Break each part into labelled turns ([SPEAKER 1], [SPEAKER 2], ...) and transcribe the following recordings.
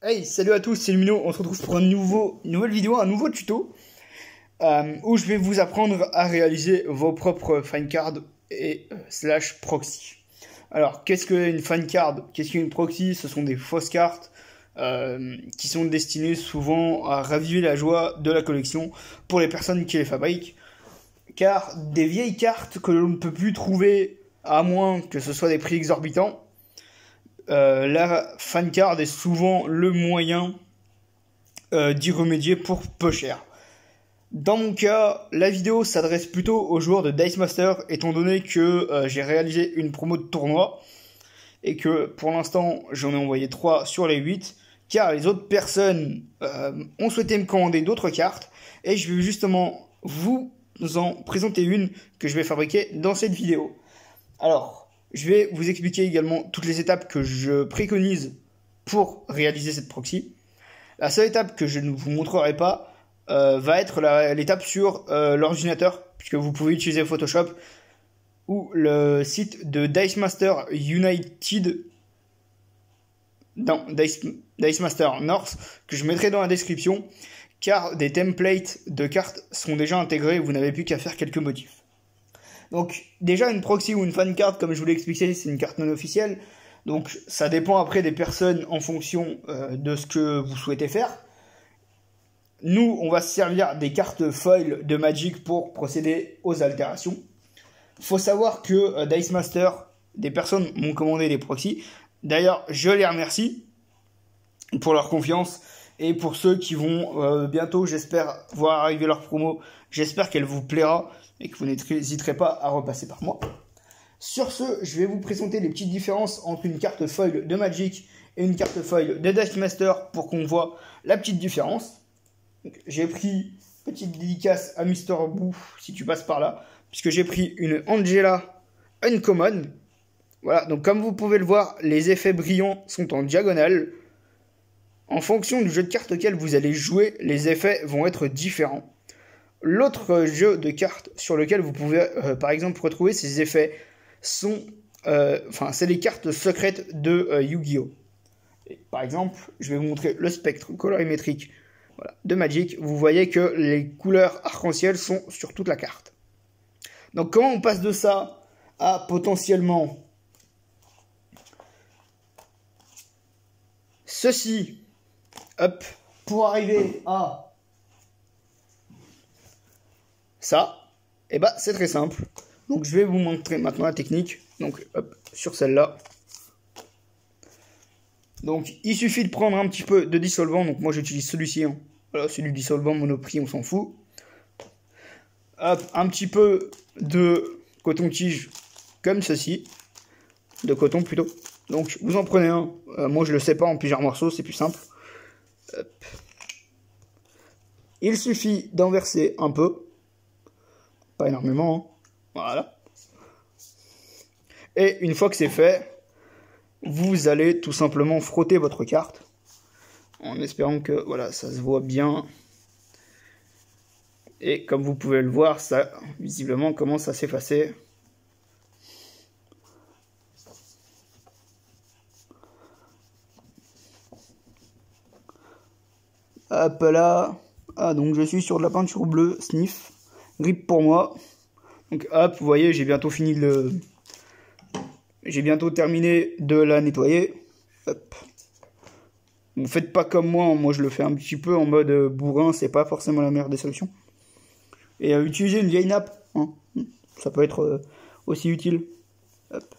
[SPEAKER 1] Hey, salut à tous, c'est Lumino, on se retrouve pour une nouvelle vidéo, un nouveau tuto où je vais vous apprendre à réaliser vos propres fan cards et slash proxy. Alors, qu'est-ce qu'une fan card? Qu'est-ce qu'une proxy? Ce sont des fausses cartes qui sont destinées souvent à raviver la joie de la collection pour les personnes qui les fabriquent. Car des vieilles cartes que l'on ne peut plus trouver à moins que ce soit des prix exorbitants, la fan card est souvent le moyen d'y remédier pour peu cher. Dans mon cas, la vidéo s'adresse plutôt aux joueurs de Dice Master, étant donné que j'ai réalisé une promo de tournoi et que pour l'instant j'en ai envoyé 3 sur les 8, car les autres personnes ont souhaité me commander d'autres cartes et je vais justement vous en présenter une que je vais fabriquer dans cette vidéo. Alors, je vais vous expliquer également toutes les étapes que je préconise pour réaliser cette proxy. La seule étape que je ne vous montrerai pas va être l'étape sur l'ordinateur, puisque vous pouvez utiliser Photoshop ou le site de Dice Master United, non, Dice Master North, que je mettrai dans la description, car des templates de cartes sont déjà intégrés et vous n'avez plus qu'à faire quelques motifs. Donc déjà une proxy ou une fan card, comme je vous l'ai expliqué, c'est une carte non officielle. Donc ça dépend après des personnes en fonction de ce que vous souhaitez faire. Nous, on va se servir des cartes foil de Magic pour procéder aux altérations. Faut savoir que Dice Master, des personnes m'ont commandé des proxys. D'ailleurs, je les remercie pour leur confiance. Et pour ceux qui vont bientôt, j'espère, voir arriver leur promo, j'espère qu'elle vous plaira et que vous n'hésiterez pas à repasser par moi. Sur ce, je vais vous présenter les petites différences entre une carte foil de Magic et une carte foil de Dice Master pour qu'on voit la petite différence. J'ai pris petite dédicace à Mister Boo si tu passes par là, puisque j'ai pris une Angela Uncommon. Voilà, donc comme vous pouvez le voir, les effets brillants sont en diagonale. En fonction du jeu de cartes auquel vous allez jouer, les effets vont être différents. L'autre jeu de cartes sur lequel vous pouvez par exemple retrouver ces effets sont, c'est les cartes secrètes de Yu-Gi-Oh! Par exemple, je vais vous montrer le spectre colorimétrique de Magic. Vous voyez que les couleurs arc-en-ciel sont sur toute la carte. Donc comment on passe de ça à potentiellement ceci? Hop, pour arriver à ça, et bah c'est très simple. Donc je vais vous montrer maintenant la technique. Donc hop, sur celle-là. Donc il suffit de prendre un petit peu de dissolvant. Donc moi j'utilise celui-ci. Hein. Voilà, c'est du dissolvant Monoprix, on s'en fout. Hop, un petit peu de coton-tige comme ceci. De coton plutôt. Donc vous en prenez un. Moi je le sais pas en plusieurs morceaux, c'est plus simple. Hop. Il suffit d'en verser un peu, pas énormément, hein. Voilà. Et une fois que c'est fait, vous allez tout simplement frotter votre carte, en espérant que voilà, ça se voit bien. Et comme vous pouvez le voir, ça visiblement commence à s'effacer. Hop là. Ah, donc je suis sur de la peinture bleue, sniff. Grip pour moi. Donc hop, vous voyez, j'ai bientôt fini j'ai bientôt terminé de la nettoyer. Hop. Bon, faites pas comme moi je le fais un petit peu en mode bourrin, c'est pas forcément la meilleure des solutions. Et utilisez une vieille nappe, hein. Ça peut être aussi utile. Hop.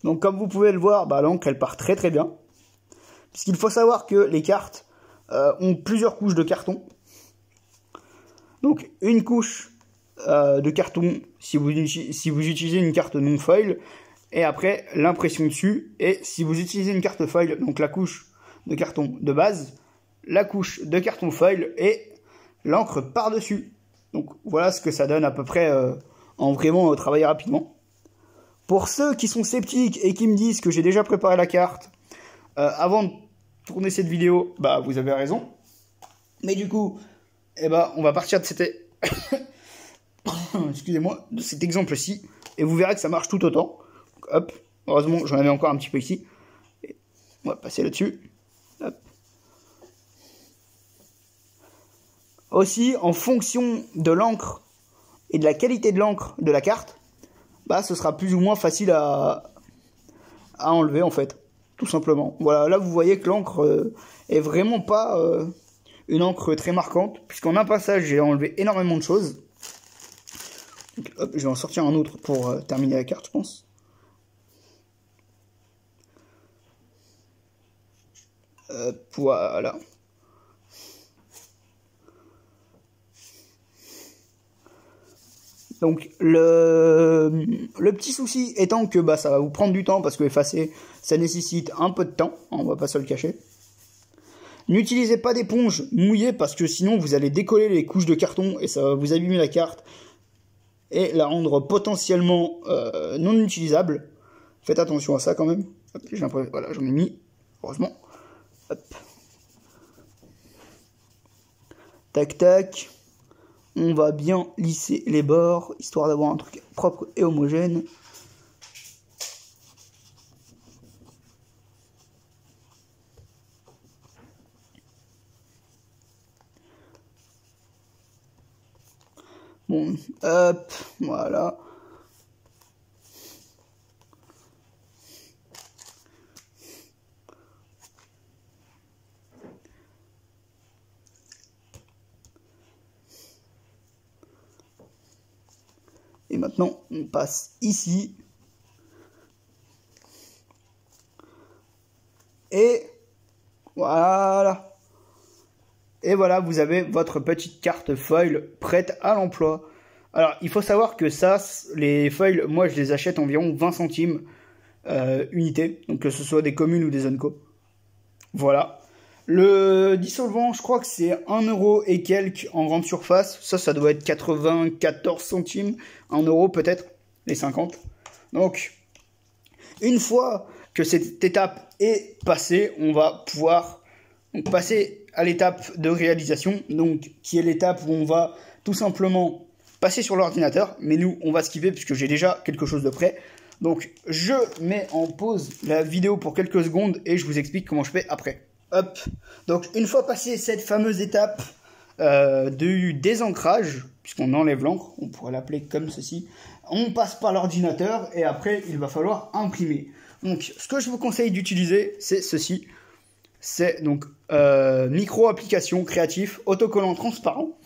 [SPEAKER 1] Donc comme vous pouvez le voir, bah, l'encre elle part très très bien. Puisqu'il faut savoir que les cartes ont plusieurs couches de carton. Donc une couche de carton si vous utilisez une carte non foil. Et après l'impression dessus. Et si vous utilisez une carte foil, donc la couche de carton de base, la couche de carton foil et l'encre par-dessus. Donc voilà ce que ça donne à peu près en vraiment travailler rapidement. Pour ceux qui sont sceptiques et qui me disent que j'ai déjà préparé la carte avant de tourner cette vidéo, bah vous avez raison. Mais du coup, eh ben, on va partir de cet excusez-moi, de cet exemple-ci, et vous verrez que ça marche tout autant. Donc, hop, heureusement j'en avais encore un petit peu ici. On va passer là-dessus. Hop. Aussi, en fonction de l'encre et de la qualité de l'encre de la carte, bah ce sera plus ou moins facile à enlever en fait, tout simplement. Voilà, là vous voyez que l'encre est vraiment pas une encre très marquante, puisqu'en un passage j'ai enlevé énormément de choses. Donc, hop, je vais en sortir un autre pour terminer la carte, je pense. Voilà. Donc le petit souci étant que bah, ça va vous prendre du temps parce que effacer ça nécessite un peu de temps, on va pas se le cacher. N'utilisez pas d'éponge mouillée parce que sinon vous allez décoller les couches de carton et ça va vous abîmer la carte et la rendre potentiellement non utilisable. Faites attention à ça quand même. Voilà, j'en ai mis, heureusement. Hop. Tac tac. On va bien lisser les bords, histoire d'avoir un truc propre et homogène. Bon, hop, voilà. Et maintenant, on passe ici. Et voilà. Et voilà, vous avez votre petite carte foil prête à l'emploi. Alors, il faut savoir que ça, les foils, moi je les achète environ 20 centimes unité. Donc que ce soit des communes ou des zones co. Voilà. Le dissolvant, je crois que c'est 1 euro et quelques en grande surface. Ça doit être 94 centimes. 1 euro peut-être, les 50. Donc, une fois que cette étape est passée, on va pouvoir passer à l'étape de réalisation. Donc, qui est l'étape où on va tout simplement passer sur l'ordinateur. Mais nous, on va skipper puisque j'ai déjà quelque chose de prêt. Donc, je mets en pause la vidéo pour quelques secondes et je vous explique comment je fais après. Hop. Donc, une fois passé cette fameuse étape du désancrage, puisqu'on enlève l'encre, on pourrait l'appeler comme ceci, on passe par l'ordinateur et après, il va falloir imprimer. Donc, ce que je vous conseille d'utiliser, c'est ceci. C'est donc micro-application créatif, autocollant transparent.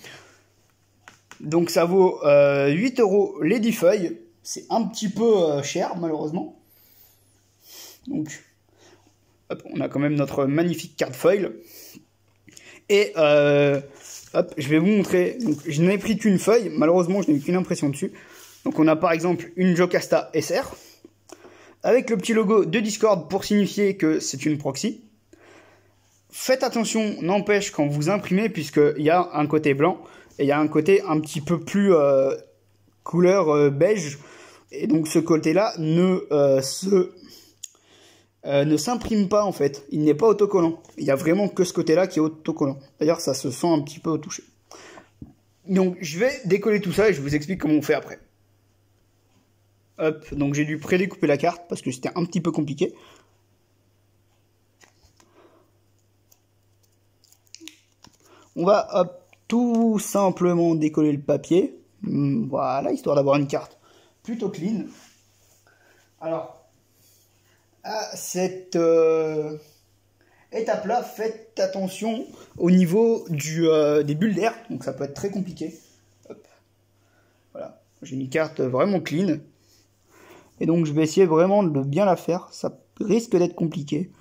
[SPEAKER 1] Donc, ça vaut 8 € les 10 feuilles. C'est un petit peu cher, malheureusement. Donc, hop, on a quand même notre magnifique carte foil. Et hop, je vais vous montrer. Donc, je n'ai pris qu'une feuille. Malheureusement, je n'ai eu qu'une impression dessus. Donc, on a par exemple une Jocasta SR. Avec le petit logo de Discord pour signifier que c'est une proxy. Faites attention, n'empêche, quand vous imprimez, puisqu'il y a un côté blanc. Et il y a un côté un petit peu plus couleur beige. Et donc, ce côté-là ne s'imprime pas en fait, il n'est pas autocollant. Il n'y a vraiment que ce côté-là qui est autocollant. D'ailleurs, ça se sent un petit peu au toucher. Donc, je vais décoller tout ça et je vous explique comment on fait après. Hop, donc j'ai dû prédécouper la carte parce que c'était un petit peu compliqué. On va hop, tout simplement décoller le papier. Voilà, histoire d'avoir une carte plutôt clean. Alors, à cette étape-là, faites attention au niveau des bulles d'air, donc ça peut être très compliqué. Hop. Voilà, j'ai une carte vraiment clean. Et donc je vais essayer vraiment de bien la faire, ça risque d'être compliqué.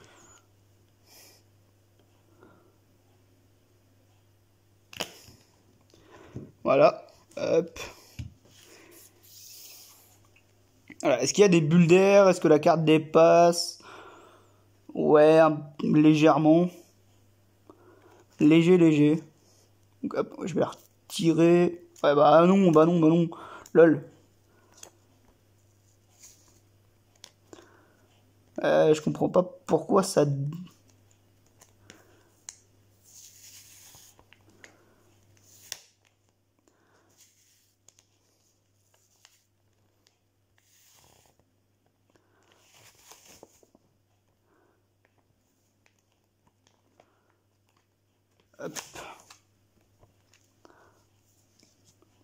[SPEAKER 1] Voilà, hop. Voilà. Est-ce qu'il y a des bulles d'air? Est-ce que la carte dépasse? Ouais, légèrement. Léger. Donc, hop, je vais la retirer. Ouais, bah non. Lol. Je comprends pas pourquoi ça... Hop.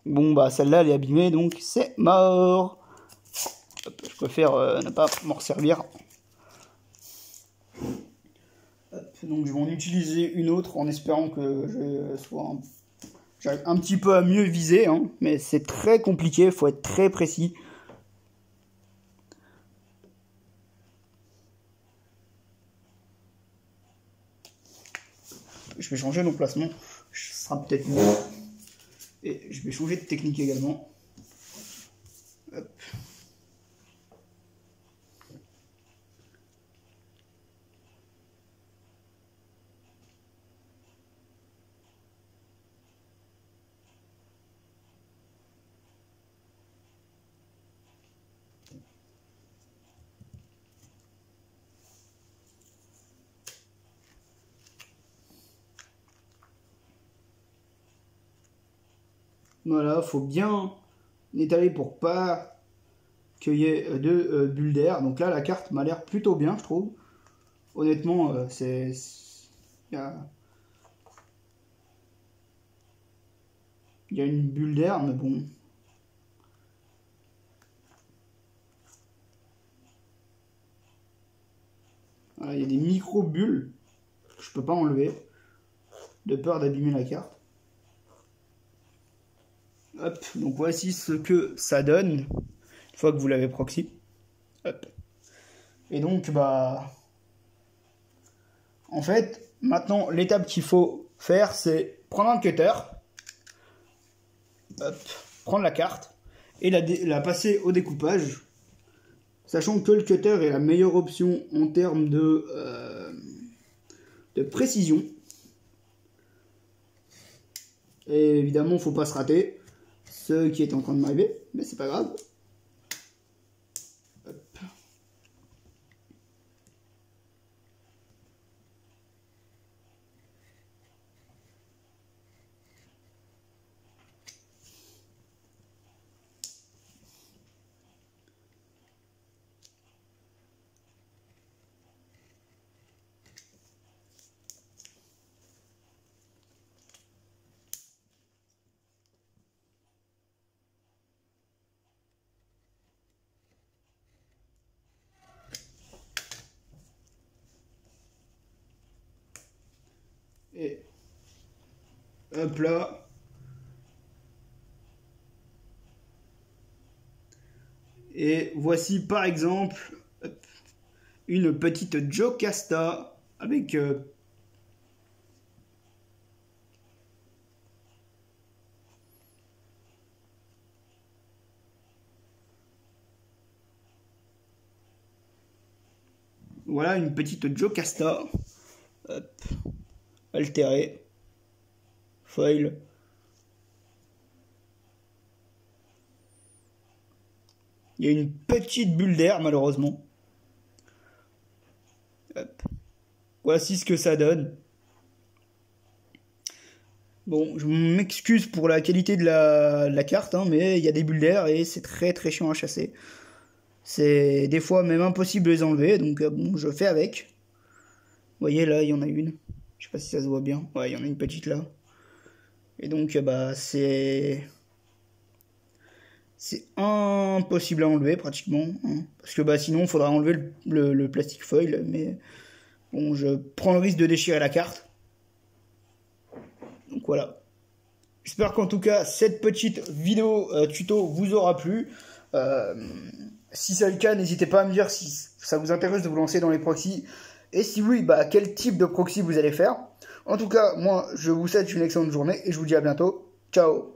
[SPEAKER 1] Bon bah celle-là elle est abîmée donc c'est mort. Hop, je préfère ne pas m'en servir. Hop, donc je vais en utiliser une autre en espérant que j'arrive un petit peu à mieux viser, hein, mais c'est très compliqué, il faut être très précis. Je vais changer d'emplacement, ce sera peut-être mieux. Et je vais changer de technique également. Hop. Voilà, faut bien étaler pour pas qu'il y ait deux bulles d'air. Donc là, la carte m'a l'air plutôt bien, je trouve. Honnêtement, il y a une bulle d'air, mais bon. Voilà, il y a des micro-bulles que je peux pas enlever, de peur d'abîmer la carte. Hop, donc voici ce que ça donne une fois que vous l'avez proxy. Hop. Et donc, bah, en fait, maintenant, l'étape qu'il faut faire, c'est prendre un cutter, hop, prendre la carte et la passer au découpage, sachant que le cutter est la meilleure option en termes de précision. Et évidemment, faut pas se rater, ce qui est en train de m'arriver, mais c'est pas grave. Hop. Et hop là. Et voici par exemple une petite Jocasta avec voilà une petite Jocasta. Hop. Altéré, foil. Il y a une petite bulle d'air malheureusement. Hop. Voici ce que ça donne. Bon, je m'excuse pour la qualité de la carte, hein, mais il y a des bulles d'air et c'est très très chiant à chasser. C'est des fois même impossible de les enlever, donc bon, je fais avec. Vous voyez là, il y en a une. Je sais pas si ça se voit bien. Ouais, il y en a une petite là. Et donc, bah, c'est impossible à enlever pratiquement. Hein. Parce que bah, sinon, il faudra enlever le plastic foil. Mais bon, je prends le risque de déchirer la carte. Donc voilà. J'espère qu'en tout cas, cette petite vidéo tuto vous aura plu. Si c'est le cas, n'hésitez pas à me dire si ça vous intéresse de vous lancer dans les proxys. Et si oui, bah, quel type de proxy vous allez faire. En tout cas, moi, je vous souhaite une excellente journée et je vous dis à bientôt. Ciao!